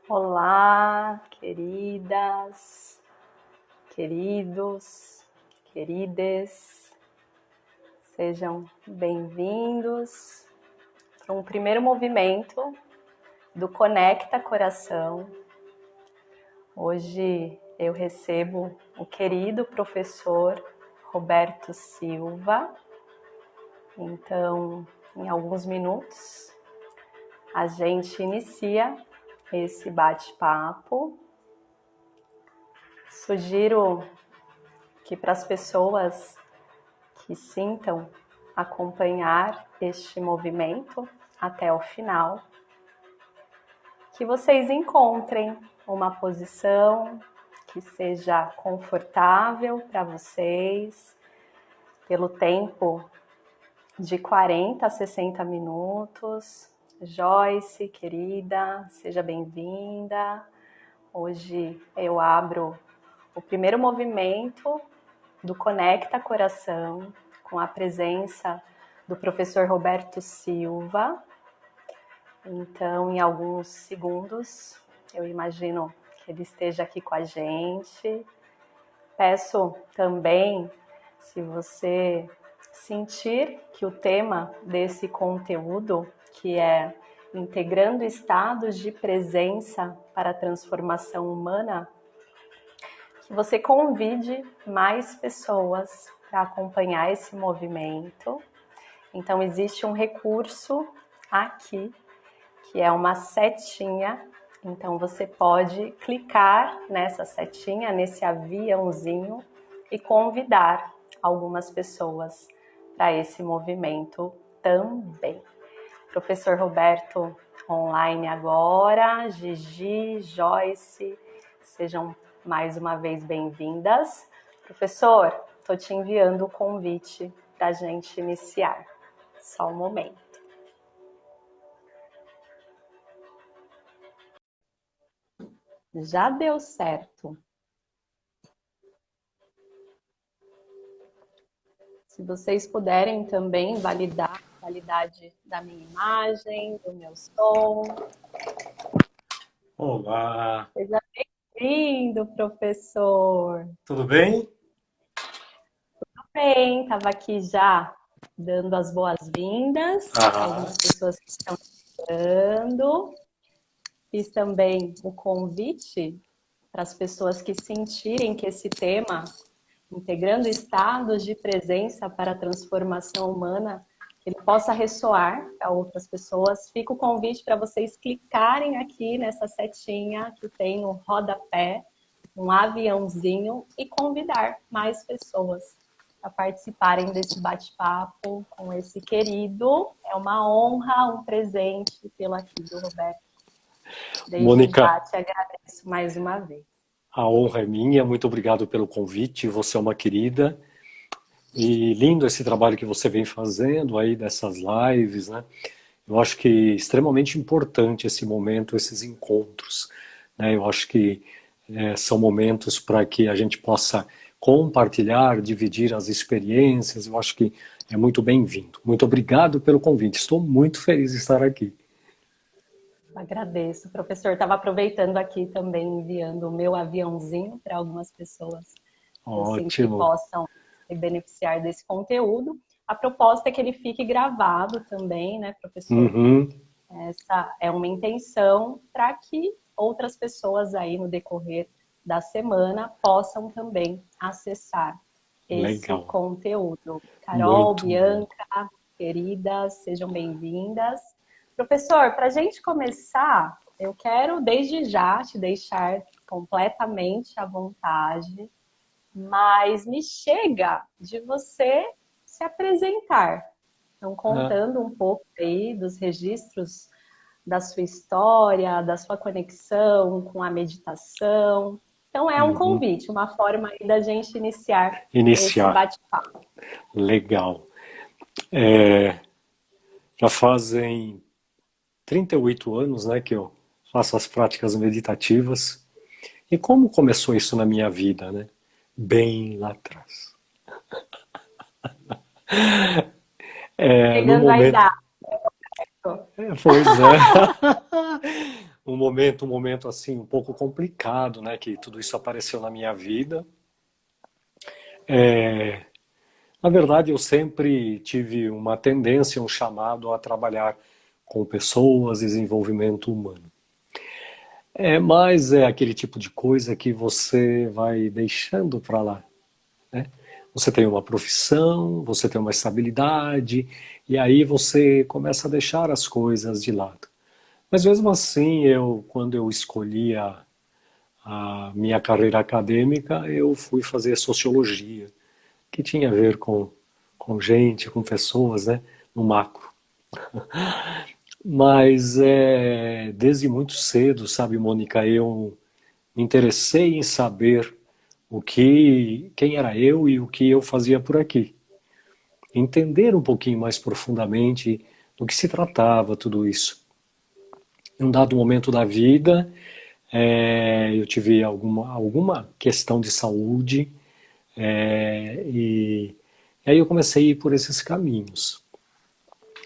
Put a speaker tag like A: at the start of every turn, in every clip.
A: Olá, queridas, queridos, querides, sejam bem-vindos para um primeiro movimento do Conecta Coração. Hoje eu recebo o querido professor Roberto Silva. Então, em alguns minutos, a gente inicia esse bate-papo. Sugiro que para as pessoas que sintam acompanhar este movimento até o final, que vocês encontrem uma posição que seja confortável para vocês, pelo tempo de 40 a 60 minutos. Joyce, querida, seja bem-vinda. Hoje eu abro o primeiro movimento do Conecta Coração com a presença do professor Roberto Silva. Então, em alguns segundos, eu imagino que ele esteja aqui com a gente. Peço também, se você sentir que o tema desse conteúdo, que é integrando estados de presença para a transformação humana, que você convide mais pessoas para acompanhar esse movimento. Então, existe um recurso aqui, que é uma setinha. Então, você pode clicar nessa setinha, nesse aviãozinho, e convidar algumas pessoas para esse movimento também. Professor Roberto online agora, Gigi, Joyce, sejam mais uma vez bem-vindas. Professor, estou te enviando o convite para a gente iniciar. Só um momento. Já deu certo. Se vocês puderem também validar a qualidade da minha imagem, do meu som.
B: Olá!
A: Seja bem-vindo, professor!
B: Tudo bem?
A: Tudo bem, estava aqui já dando as boas-vindas para algumas pessoas que estão chegando. Fiz também o convite para as pessoas que sentirem que esse tema, integrando estados de presença para a transformação humana, ele possa ressoar para outras pessoas. Fica o convite para vocês clicarem aqui nessa setinha que tem no rodapé, um aviãozinho, e convidar mais pessoas a participarem desse bate-papo com esse querido. É uma honra, um presente tê-lo aqui, do Roberto. Desde
B: Mônica,
A: já te agradeço mais uma vez.
B: a honra é minha, muito obrigado pelo convite, você é uma querida. E lindo esse trabalho que você vem fazendo aí dessas lives, né? Eu acho que é extremamente importante esse momento, esses encontros, né? Eu acho que são momentos para que a gente possa compartilhar, dividir as experiências. Eu acho que é muito bem-vindo. Muito obrigado pelo convite. Estou muito feliz de estar aqui.
A: Agradeço, professor. Estava aproveitando aqui também, enviando o meu aviãozinho para algumas pessoas assim, que
B: Ótimo.
A: possam se beneficiar desse conteúdo. A proposta é que ele fique gravado também, né, professor?
B: Uhum.
A: Essa é uma intenção para que outras pessoas aí no decorrer da semana possam também acessar esse
B: Legal.
A: conteúdo. Carol,
B: Muito bom.
A: Bianca, queridas, sejam bem-vindas. Professor, para a gente começar, eu quero desde já te deixar completamente à vontade, mas me chega de você se apresentar. Então,
B: Ah,
A: contando um pouco aí dos registros da sua história, da sua conexão com a meditação. Então, é um
B: uhum.
A: convite, uma forma aí da gente iniciar esse
B: Iniciar.
A: bate-papo.
B: Legal. É, já fazem 38 anos, né, que eu faço as práticas meditativas. E como começou isso na minha vida, né? Bem lá atrás. No
A: Chegando à
B: momento.
A: idade.
B: Pois é. um momento assim um pouco complicado, né, que tudo isso apareceu na minha vida. É, na verdade, eu sempre tive uma tendência, um chamado a trabalhar com pessoas, desenvolvimento humano. Mas é aquele tipo de coisa que você vai deixando para lá, né? Você tem uma profissão, você tem uma estabilidade, e aí você começa a deixar as coisas de lado. Mas mesmo assim, quando eu escolhi a minha carreira acadêmica, eu fui fazer sociologia, que tinha a ver com gente, com pessoas, né, no macro. Mas desde muito cedo, sabe, Mônica, eu me interessei em saber quem era eu e o que eu fazia por aqui. Entender um pouquinho mais profundamente do que se tratava tudo isso. Em um dado momento da vida, eu tive alguma questão de saúde, e aí eu comecei a ir por esses caminhos.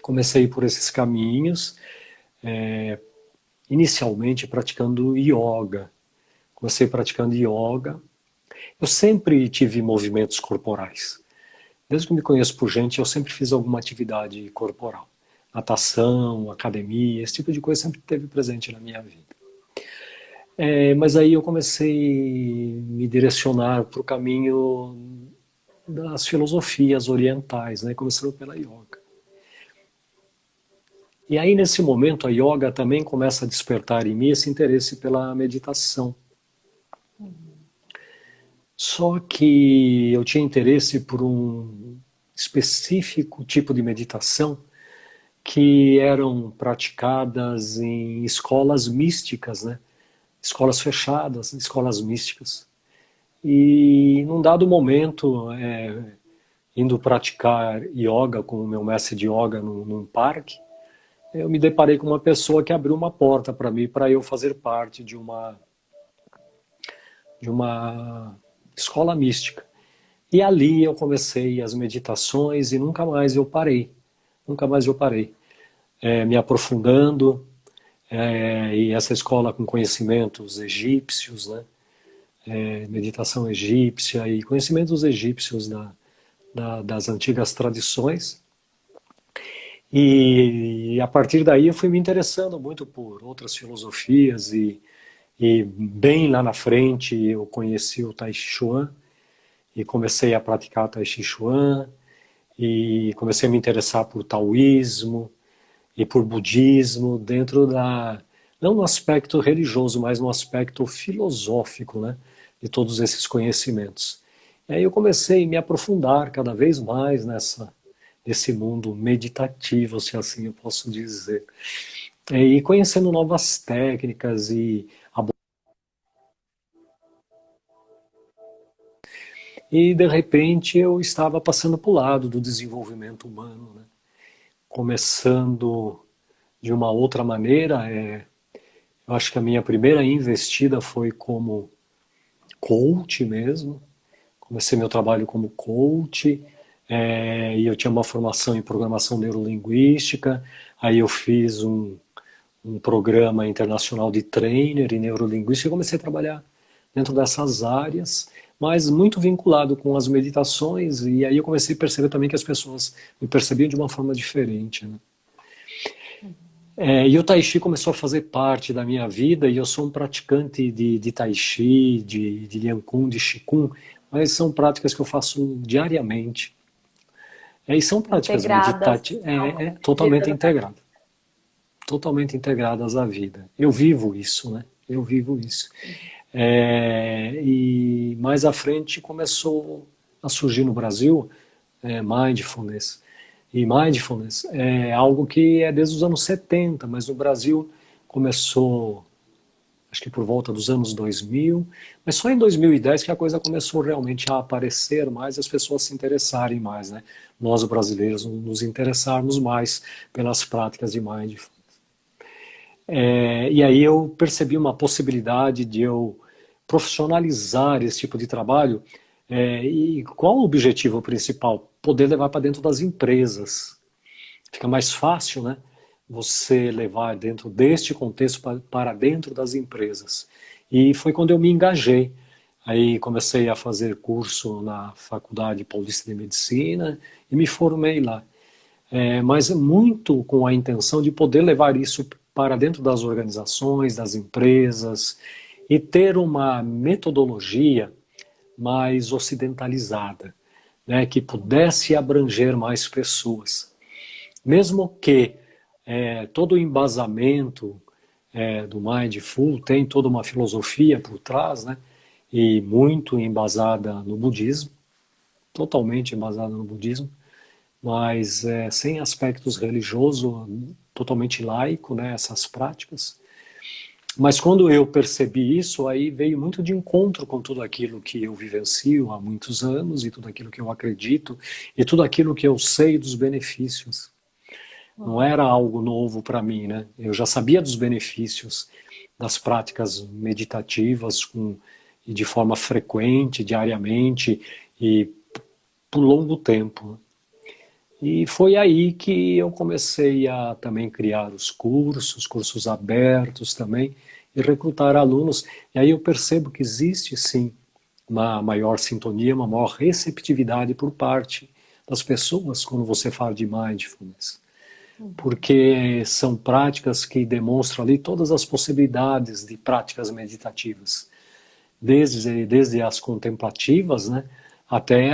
B: Comecei por esses caminhos, inicialmente praticando yoga. Comecei praticando yoga. Eu sempre tive movimentos corporais. Desde que me conheço por gente, eu sempre fiz alguma atividade corporal. Natação, academia, esse tipo de coisa sempre esteve presente na minha vida. Mas aí eu comecei a me direcionar para o caminho das filosofias orientais, né? Começando pela yoga. E aí, nesse momento, a yoga também começa a despertar em mim esse interesse pela meditação. Só que eu tinha interesse por um específico tipo de meditação que eram praticadas em escolas místicas, né? Escolas fechadas, escolas místicas. E num dado momento, indo praticar yoga com o meu mestre de yoga num parque, eu me deparei com uma pessoa que abriu uma porta para mim, para eu fazer parte de uma escola mística. E ali eu comecei as meditações e nunca mais eu parei. Nunca mais eu parei. Me aprofundando, e essa escola com conhecimentos egípcios, né? Meditação egípcia e conhecimentos egípcios das antigas tradições. E a partir daí eu fui me interessando muito por outras filosofias e bem lá na frente eu conheci o Tai Chi Chuan e comecei a praticar Tai Chi Chuan e comecei a me interessar por taoísmo e por budismo não no aspecto religioso, mas no aspecto filosófico, né, de todos esses conhecimentos. E aí eu comecei a me aprofundar cada vez mais nesse mundo meditativo, se assim eu posso dizer. E conhecendo novas técnicas e de repente eu estava passando para o lado do desenvolvimento humano, né? Começando de uma outra maneira. Eu acho que a minha primeira investida foi como coach mesmo. Comecei meu trabalho como coach, e eu tinha uma formação em programação neurolinguística. Aí eu fiz um programa internacional de trainer em neurolinguística e comecei a trabalhar dentro dessas áreas, mas muito vinculado com as meditações. E aí eu comecei a perceber também que as pessoas me percebiam de uma forma diferente, né? E o Tai Chi começou a fazer parte da minha vida, e eu sou um praticante de Tai Chi, de Liang Kun, de Qigong, mas são práticas que eu faço diariamente. E são práticas meditativas, totalmente integradas. Totalmente integradas à vida. Eu vivo isso, né? Eu vivo isso. E mais à frente começou a surgir no Brasil mindfulness. E mindfulness é algo que é desde os anos 70, mas no Brasil começou, acho que por volta dos anos 2000, mas só em 2010 que a coisa começou realmente a aparecer mais e as pessoas se interessarem mais, né? Nós, brasileiros, nos interessarmos mais pelas práticas de mindfulness. E aí eu percebi uma possibilidade de eu profissionalizar esse tipo de trabalho. E qual o objetivo principal? Poder levar para dentro das empresas. Fica mais fácil, né? você levar dentro deste contexto para dentro das empresas. E foi quando eu me engajei. Aí comecei a fazer curso na Faculdade Paulista de Medicina e me formei lá. Mas muito com a intenção de poder levar isso para dentro das organizações, das empresas e ter uma metodologia mais ocidentalizada, né, que pudesse abranger mais pessoas. Mesmo que todo o embasamento do Mindful tem toda uma filosofia por trás, né, e muito embasada no budismo, totalmente embasada no budismo, mas sem aspectos religiosos, totalmente laico, né, essas práticas. Mas quando eu percebi isso, aí veio muito de encontro com tudo aquilo que eu vivencio há muitos anos e tudo aquilo que eu acredito e tudo aquilo que eu sei dos benefícios. Não era algo novo para mim, né? Eu já sabia dos benefícios das práticas meditativas e de forma frequente, diariamente e por longo tempo. E foi aí que eu comecei a também criar os cursos abertos também, e recrutar alunos. E aí eu percebo que existe sim uma maior sintonia, uma maior receptividade por parte das pessoas quando você fala de mindfulness. Porque são práticas que demonstram ali todas as possibilidades de práticas meditativas. Desde as contemplativas, né, até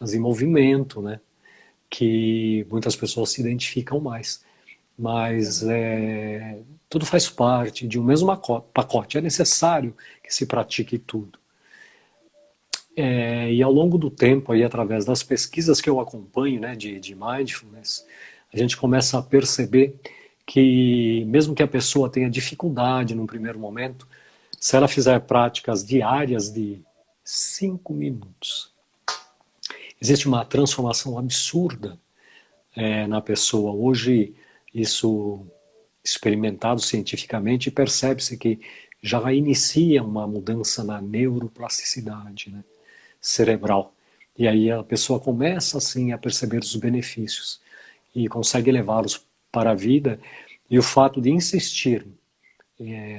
B: as em movimento, né, que muitas pessoas se identificam mais. Mas tudo faz parte de um mesmo pacote. É necessário que se pratique tudo. E ao longo do tempo, aí, através das pesquisas que eu acompanho, né, de mindfulness, a gente começa a perceber que, mesmo que a pessoa tenha dificuldade num primeiro momento, se ela fizer práticas diárias de 5 minutos, existe uma transformação absurda na pessoa. Hoje, isso experimentado cientificamente, percebe-se que já inicia uma mudança na neuroplasticidade, né, cerebral. E aí a pessoa começa, assim, a perceber os benefícios e consegue levá-los para a vida. E o fato de insistir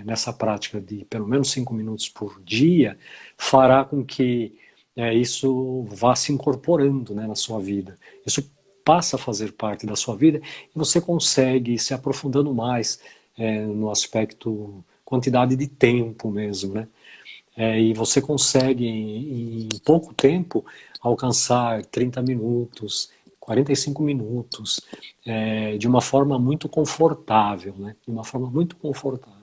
B: nessa prática de pelo menos 5 minutos por dia fará com que isso vá se incorporando, né, na sua vida. Isso passa a fazer parte da sua vida e você consegue ir se aprofundando mais no aspecto quantidade de tempo mesmo, né? E você consegue em pouco tempo alcançar 30 minutos, 45 minutos, de uma forma muito confortável, né? De uma forma muito confortável.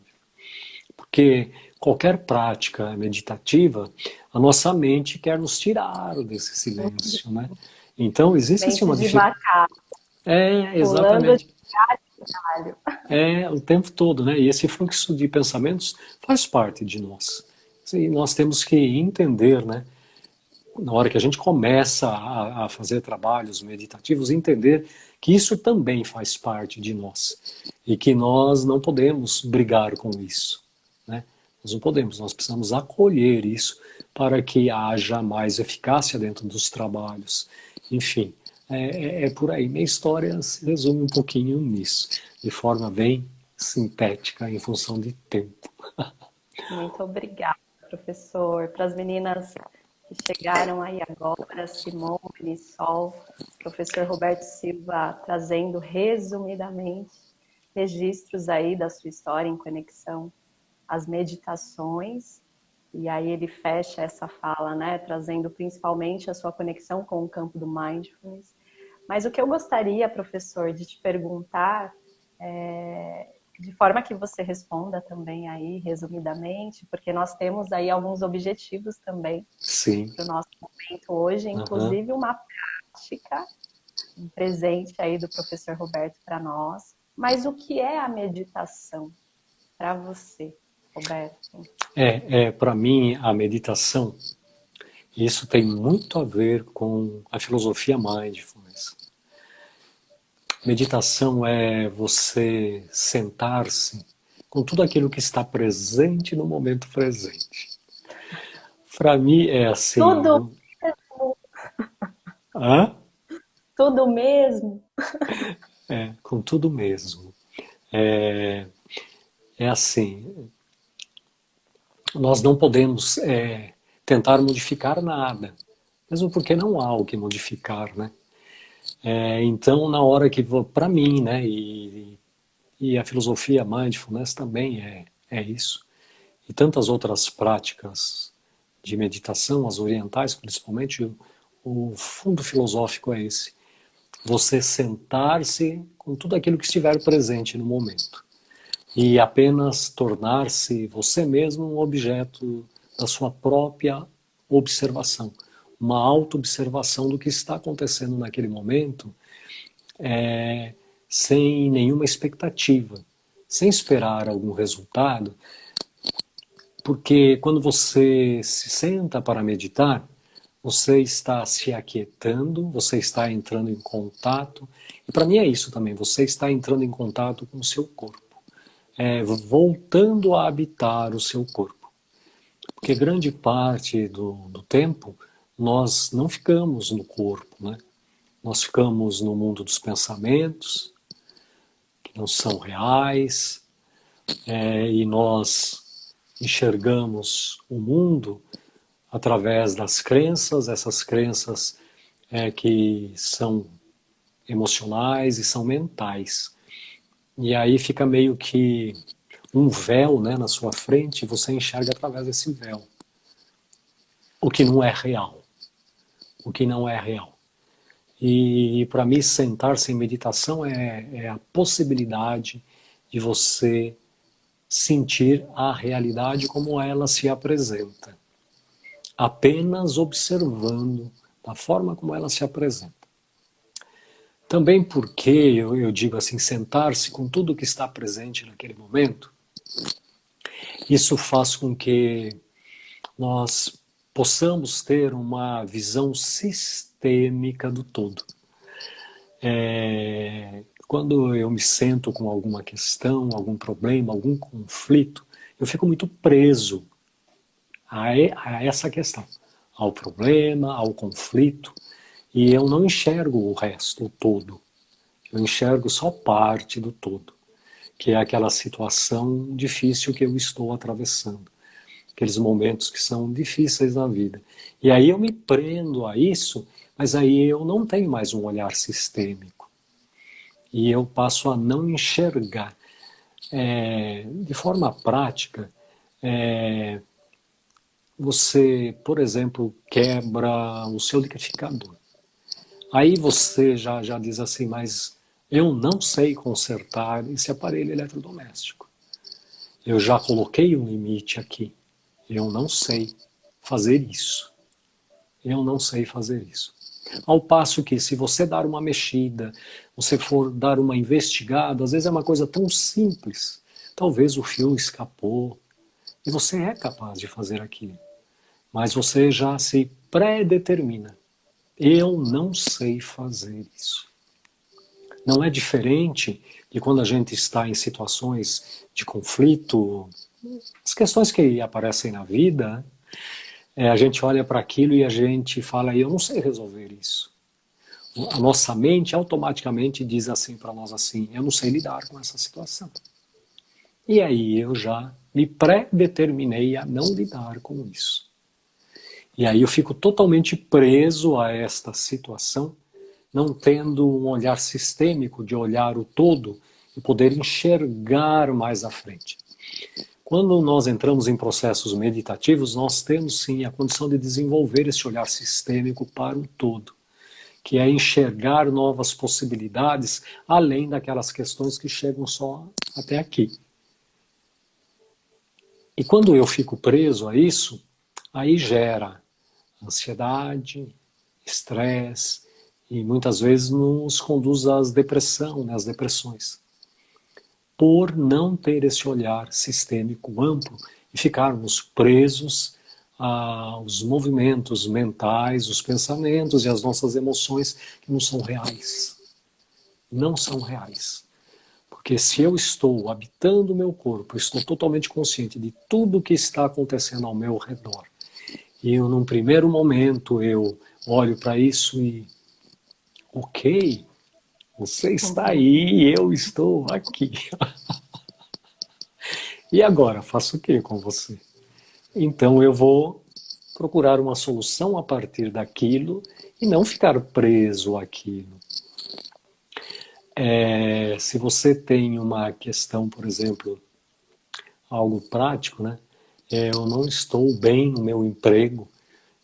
B: Porque qualquer prática meditativa, a nossa mente quer nos tirar desse silêncio, né? Então, existe assim uma dificuldade. Exatamente. O tempo todo, né? E esse fluxo de pensamentos faz parte de nós. E nós temos que entender, né? Na hora que a gente começa a fazer trabalhos meditativos, entender que isso também faz parte de nós. E que nós não podemos brigar com isso, né? Nós não podemos, nós precisamos acolher isso para que haja mais eficácia dentro dos trabalhos. Enfim, é por aí. Minha história se resume um pouquinho nisso, de forma bem sintética, em função de tempo.
A: Muito obrigada, professor. Para as meninas que chegaram aí agora, Simone, Sol, professor Roberto Silva trazendo resumidamente registros aí da sua história em conexão às meditações. E aí ele fecha essa fala, né, trazendo principalmente a sua conexão com o campo do mindfulness. Mas o que eu gostaria, professor, de te perguntar, de forma que você responda também aí, resumidamente, porque nós temos aí alguns objetivos também para o nosso momento hoje, inclusive uma prática, um presente aí do professor Roberto para nós. Mas o que é a meditação para você, Roberto?
B: Para mim, a meditação, isso tem muito a ver com a filosofia mindfulness. Meditação é você sentar-se com tudo aquilo que está presente no momento presente. Para mim é assim.
A: Tudo mesmo?
B: Hã?
A: Tudo mesmo?
B: Com tudo mesmo. É, é assim, nós não podemos tentar modificar nada, mesmo porque não há o que modificar, né? Então, na hora que, para mim, né, e a filosofia mindfulness também é isso, e tantas outras práticas de meditação, as orientais principalmente, o fundo filosófico é esse. Você sentar-se com tudo aquilo que estiver presente no momento e apenas tornar-se você mesmo um objeto da sua própria observação, uma auto-observação do que está acontecendo naquele momento, sem nenhuma expectativa, sem esperar algum resultado, porque quando você se senta para meditar, você está se aquietando, você está entrando em contato, e para mim é isso também, você está entrando em contato com o seu corpo, voltando a habitar o seu corpo. Porque grande parte do tempo nós não ficamos no corpo, né? Nós ficamos no mundo dos pensamentos, que não são reais, e nós enxergamos o mundo através das crenças, essas crenças que são emocionais e são mentais. E aí fica meio que um véu, né, na sua frente, e você enxerga através desse véu. O que não é real. O que não é real. E para mim, sentar-se em meditação é a possibilidade de você sentir a realidade como ela se apresenta. Apenas observando da forma como ela se apresenta. Também porque, eu digo assim, sentar-se com tudo que está presente naquele momento, isso faz com que nós possamos ter uma visão sistêmica do todo. Quando eu me sento com alguma questão, algum problema, algum conflito, eu fico muito preso a essa questão, ao problema, ao conflito, e eu não enxergo o resto, o todo. Eu enxergo só parte do todo, que é aquela situação difícil que eu estou atravessando, aqueles momentos que são difíceis na vida. E aí eu me prendo a isso, mas aí eu não tenho mais um olhar sistêmico. E eu passo a não enxergar. De forma prática, você, por exemplo, quebra o seu liquidificador. Aí você já diz assim, mas eu não sei consertar esse aparelho eletrodoméstico. Eu já coloquei um limite aqui. Eu não sei fazer isso. Eu não sei fazer isso. Ao passo que, se você dar uma mexida, você for dar uma investigada, às vezes é uma coisa tão simples. Talvez o fio escapou. E você é capaz de fazer aquilo. Mas você já se pré-determina. Eu não sei fazer isso. Não é diferente de quando a gente está em situações de conflito, as questões que aparecem na vida, a gente olha para aquilo e a gente fala, eu não sei resolver isso. A nossa mente automaticamente diz assim para nós assim, eu não sei lidar com essa situação. E aí eu já me pré-determinei a não lidar com isso. E aí eu fico totalmente preso a esta situação, não tendo um olhar sistêmico de olhar o todo e poder enxergar mais à frente. Quando nós entramos em processos meditativos, nós temos sim a condição de desenvolver esse olhar sistêmico para o todo, que é enxergar novas possibilidades além daquelas questões que chegam só até aqui. E quando eu fico preso a isso, aí gera ansiedade, estresse, e muitas vezes nos conduz às depressão, né, às depressões. Por não ter esse olhar sistêmico amplo e ficarmos presos aos movimentos mentais, os pensamentos e as nossas emoções que não são reais. Não são reais. Porque se eu estou habitando o meu corpo, estou totalmente consciente de tudo que está acontecendo ao meu redor, e eu, num primeiro momento, eu olho para isso e, ok, você está aí e eu estou aqui. E agora, faço o que com você? Então eu vou procurar uma solução a partir daquilo e não ficar preso àquilo. Se você tem uma questão, por exemplo, algo prático, né? Eu não estou bem no meu emprego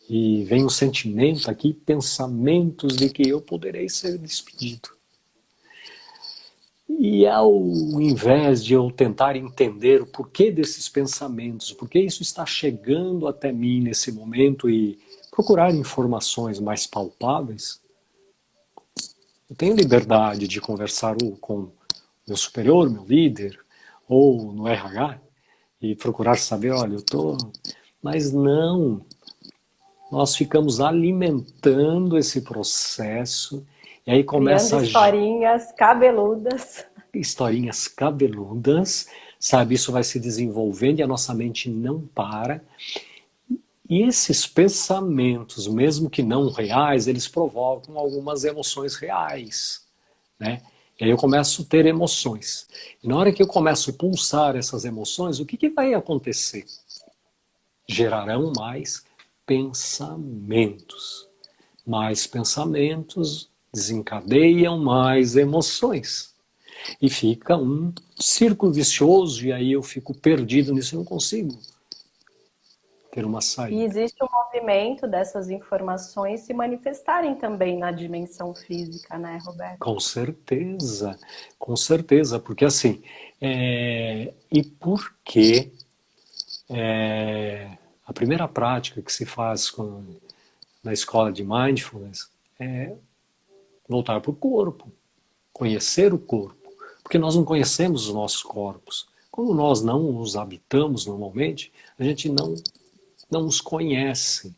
B: e vem um sentimento aqui, pensamentos de que eu poderei ser despedido. E ao invés de eu tentar entender o porquê desses pensamentos, por que isso está chegando até mim nesse momento e procurar informações mais palpáveis, eu tenho liberdade de conversar com meu superior, meu líder, ou no RH, e procurar saber, olha, eu estou... Mas não, nós ficamos alimentando esse processo, e aí
A: Criando
B: começa a...
A: historinhas cabeludas.
B: Historinhas cabeludas, sabe? Isso vai se desenvolvendo e a nossa mente não para. E esses pensamentos, mesmo que não reais, eles provocam algumas emoções reais, né? E aí eu começo a ter emoções. E na hora que eu começo a pulsar essas emoções, o que vai acontecer? Gerarão mais pensamentos. Mais pensamentos desencadeiam mais emoções. E fica um círculo vicioso, e aí eu fico perdido nisso, eu não consigo ter uma saída.
A: E existe um movimento dessas informações se manifestarem também na dimensão física, né, Roberto?
B: Com certeza, porque assim, e por que a primeira prática que se faz na escola de Mindfulness é voltar para o corpo, conhecer o corpo. Porque nós não conhecemos os nossos corpos. Como nós não os habitamos normalmente, a gente não os conhece.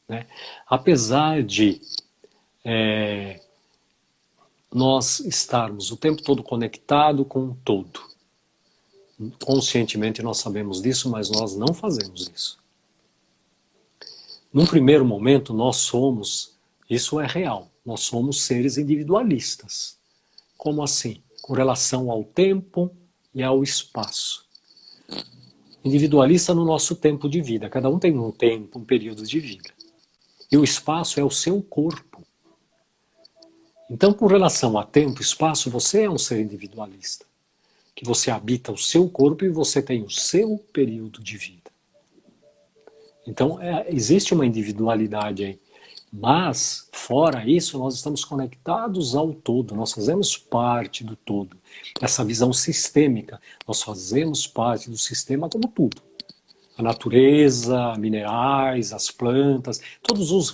B: Né? Apesar de nós estarmos o tempo todo conectado com o todo. Conscientemente nós sabemos disso, mas nós não fazemos isso. Num primeiro momento nós somos, isso é real, nós somos seres individualistas. Como assim? Com relação ao tempo e ao espaço. Individualista no nosso tempo de vida. Cada um tem um tempo, um período de vida. E o espaço é o seu corpo. Então, com relação a tempo e espaço, você é um ser individualista. Que você habita o seu corpo e você tem o seu período de vida. Então, existe uma individualidade aí. Mas, fora isso, nós estamos conectados ao todo, nós fazemos parte do todo. Essa visão sistêmica, nós fazemos parte do sistema como tudo. A natureza, minerais, as plantas, todos os